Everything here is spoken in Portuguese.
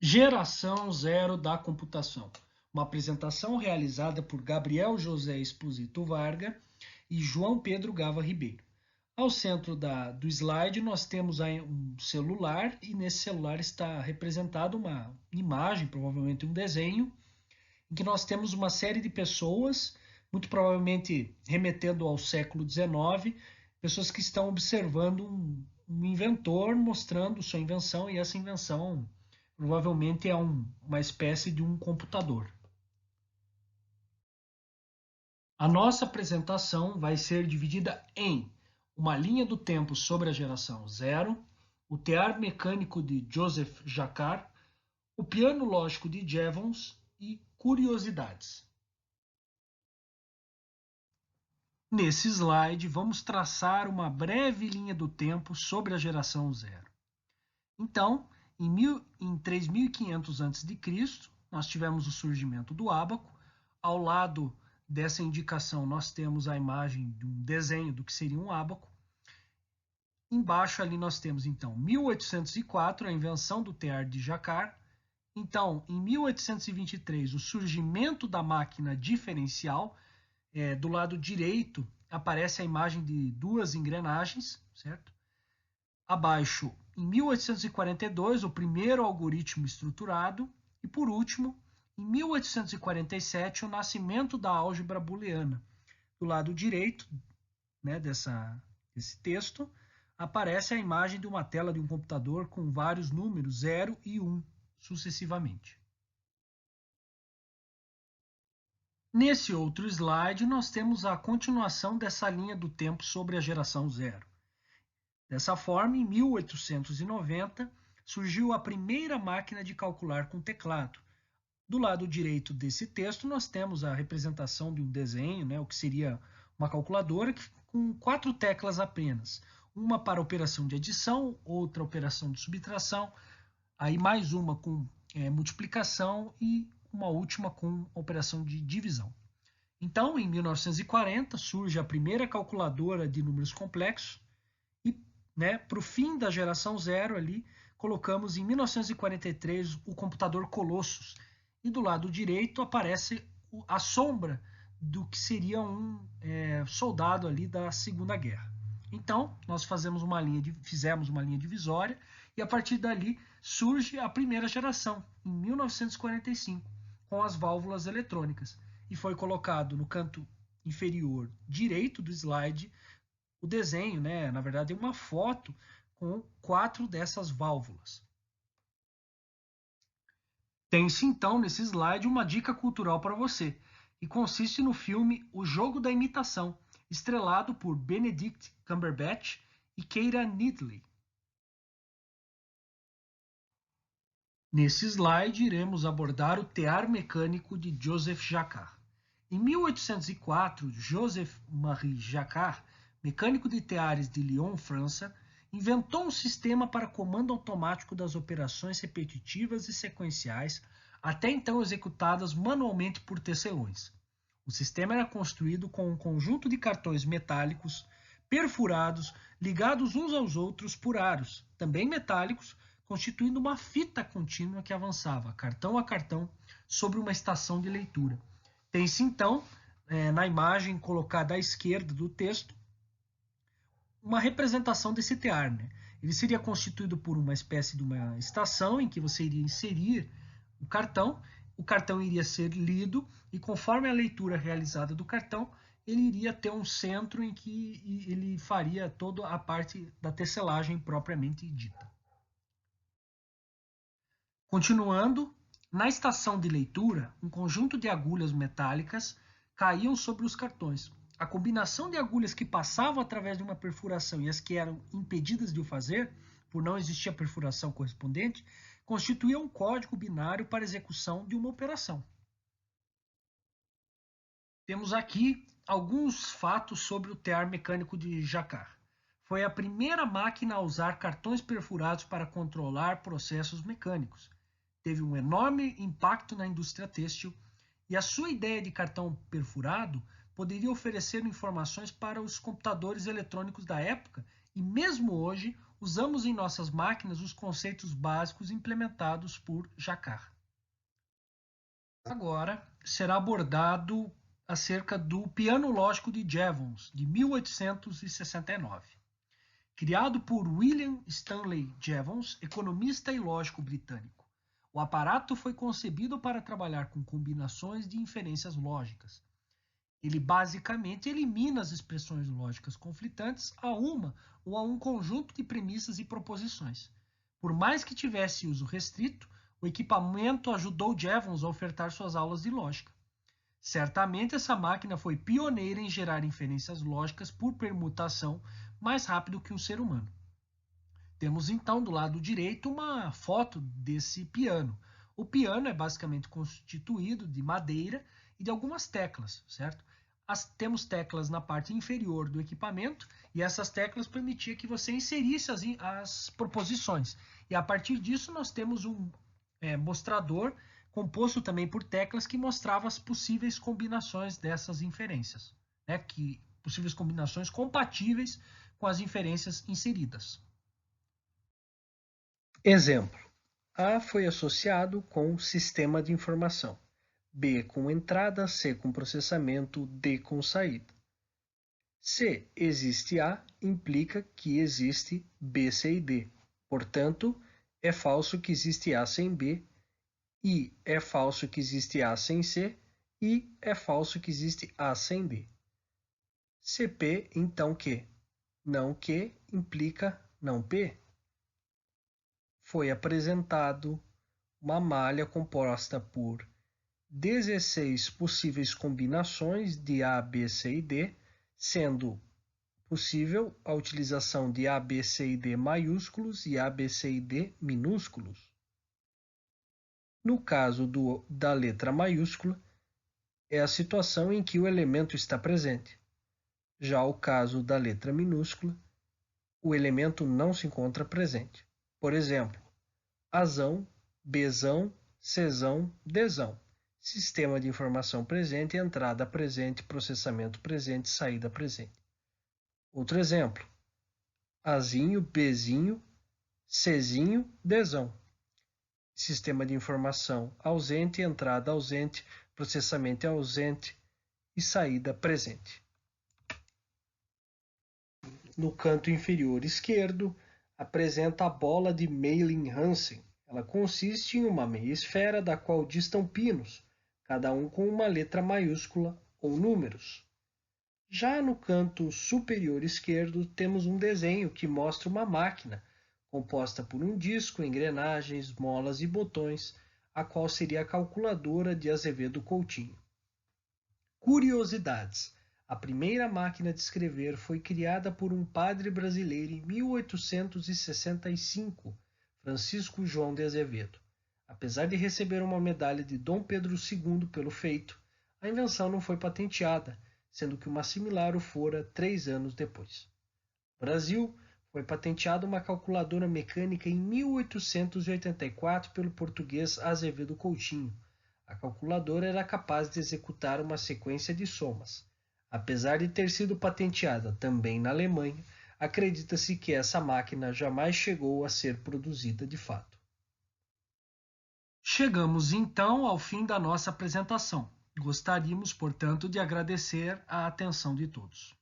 Geração Zero da Computação. Uma apresentação realizada por Gabriel José Exposito Varga e João Pedro Gava Ribeiro. Ao centro do slide nós temos um celular e nesse celular está representada uma imagem, provavelmente um desenho, em que nós temos uma série de pessoas, muito provavelmente remetendo ao século XIX, pessoas que estão observando um inventor mostrando sua invenção, e essa invenção provavelmente é uma espécie de um computador. A nossa apresentação vai ser dividida em uma linha do tempo sobre a geração zero, o tear mecânico de Joseph Jacquard, o piano lógico de Jevons e curiosidades. Nesse slide, vamos traçar uma breve linha do tempo sobre a geração zero. Então, em 3500 a.C., nós tivemos o surgimento do ábaco. Ao lado dessa indicação, nós temos a imagem de um desenho do que seria um ábaco. Embaixo ali nós temos, então, 1804, a invenção do tear de Jacquard. Então, em 1823, o surgimento da máquina diferencial. Do lado direito aparece a imagem de duas engrenagens, certo? Abaixo, em 1842, o primeiro algoritmo estruturado. E, por último, em 1847, o nascimento da álgebra booleana. Do lado direito, né, desse texto, aparece a imagem de uma tela de um computador com vários números, 0 e 1, sucessivamente. Nesse outro slide, nós temos a continuação dessa linha do tempo sobre a geração zero. Dessa forma, em 1890, surgiu a primeira máquina de calcular com teclado. Do lado direito desse texto, nós temos a representação de um desenho, né, o que seria uma calculadora com 4 teclas apenas. Uma para operação de adição, outra operação de subtração, aí mais uma com multiplicação e uma última com operação de divisão. Então, em 1940, surge a primeira calculadora de números complexos e, né, para o fim da geração zero ali, colocamos em 1943 o computador Colossus. E do lado direito aparece a sombra do que seria um soldado ali da Segunda Guerra. Então, nós fizemos uma linha divisória e a partir dali surge a primeira geração, em 1945, com as válvulas eletrônicas. E foi colocado no canto inferior direito do slide o desenho, né? Na verdade, uma foto com 4 dessas válvulas. Tem-se então nesse slide uma dica cultural para você, que consiste no filme O Jogo da Imitação, estrelado por Benedict Cumberbatch e Keira Knightley. Nesse slide, iremos abordar o tear mecânico de Joseph Jacquard. Em 1804, Joseph-Marie Jacquard, mecânico de teares de Lyon, França, inventou um sistema para comando automático das operações repetitivas e sequenciais, até então executadas manualmente por tecelões. O sistema era construído com um conjunto de cartões metálicos perfurados, ligados uns aos outros por aros, também metálicos, constituindo uma fita contínua que avançava, cartão a cartão, sobre uma estação de leitura. Tem-se então, na imagem colocada à esquerda do texto, uma representação desse tear. Né? Ele seria constituído por uma espécie de uma estação em que você iria inserir o cartão iria ser lido e conforme a leitura realizada do cartão, ele iria ter um centro em que ele faria toda a parte da tecelagem propriamente dita. Continuando, na estação de leitura, um conjunto de agulhas metálicas caíam sobre os cartões. A combinação de agulhas que passavam através de uma perfuração e as que eram impedidas de o fazer, por não existir a perfuração correspondente, constituía um código binário para execução de uma operação. Temos aqui alguns fatos sobre o tear mecânico de Jacquard. Foi a primeira máquina a usar cartões perfurados para controlar processos mecânicos. Teve um enorme impacto na indústria têxtil e a sua ideia de cartão perfurado poderia oferecer informações para os computadores eletrônicos da época e mesmo hoje usamos em nossas máquinas os conceitos básicos implementados por Jacquard. Agora será abordado acerca do piano lógico de Jevons, de 1869. Criado por William Stanley Jevons, economista e lógico britânico. O aparato foi concebido para trabalhar com combinações de inferências lógicas. Ele basicamente elimina as expressões lógicas conflitantes a uma ou a um conjunto de premissas e proposições. Por mais que tivesse uso restrito, o equipamento ajudou Jevons a ofertar suas aulas de lógica. Certamente essa máquina foi pioneira em gerar inferências lógicas por permutação mais rápido que um ser humano. Temos então do lado direito uma foto desse piano. O piano é basicamente constituído de madeira e de algumas teclas, certo? Temos teclas na parte inferior do equipamento e essas teclas permitiam que você inserisse as proposições. E a partir disso nós temos um mostrador composto também por teclas que mostrava as possíveis combinações dessas inferências, né? Possíveis combinações compatíveis com as inferências inseridas. Exemplo: A foi associado com sistema de informação, B com entrada, C com processamento, D com saída. Se existe A, implica que existe B, C e D. Portanto, é falso que existe A sem B, e é falso que existe A sem C, e é falso que existe A sem D. Se P, então Q. Não Q implica não P. Foi apresentado uma malha composta por 16 possíveis combinações de A, B, C e D, sendo possível a utilização de A, B, C e D maiúsculos e A, B, C e D minúsculos. No caso da letra maiúscula, é a situação em que o elemento está presente. Já o caso da letra minúscula, o elemento não se encontra presente. Por exemplo, Azão, Bzão, Czão, Dzão. Sistema de informação presente, entrada presente, processamento presente, saída presente. Outro exemplo: Azinho, Bzinho, Czinho, Dzão. Sistema de informação ausente, entrada ausente, processamento ausente e saída presente. No canto inferior esquerdo, apresenta a bola de Meiling-Hansen. Ela consiste em uma meia esfera da qual distam pinos, cada um com uma letra maiúscula ou números. Já no canto superior esquerdo, temos um desenho que mostra uma máquina composta por um disco, engrenagens, molas e botões, a qual seria a calculadora de Azevedo Coutinho. Curiosidades: a primeira máquina de escrever foi criada por um padre brasileiro em 1865, Francisco João de Azevedo. Apesar de receber uma medalha de Dom Pedro II pelo feito, a invenção não foi patenteada, sendo que uma similar o fora 3 anos depois. No Brasil, foi patenteada uma calculadora mecânica em 1884 pelo português Azevedo Coutinho. A calculadora era capaz de executar uma sequência de somas. Apesar de ter sido patenteada também na Alemanha, acredita-se que essa máquina jamais chegou a ser produzida de fato. Chegamos então ao fim da nossa apresentação. Gostaríamos, portanto, de agradecer a atenção de todos.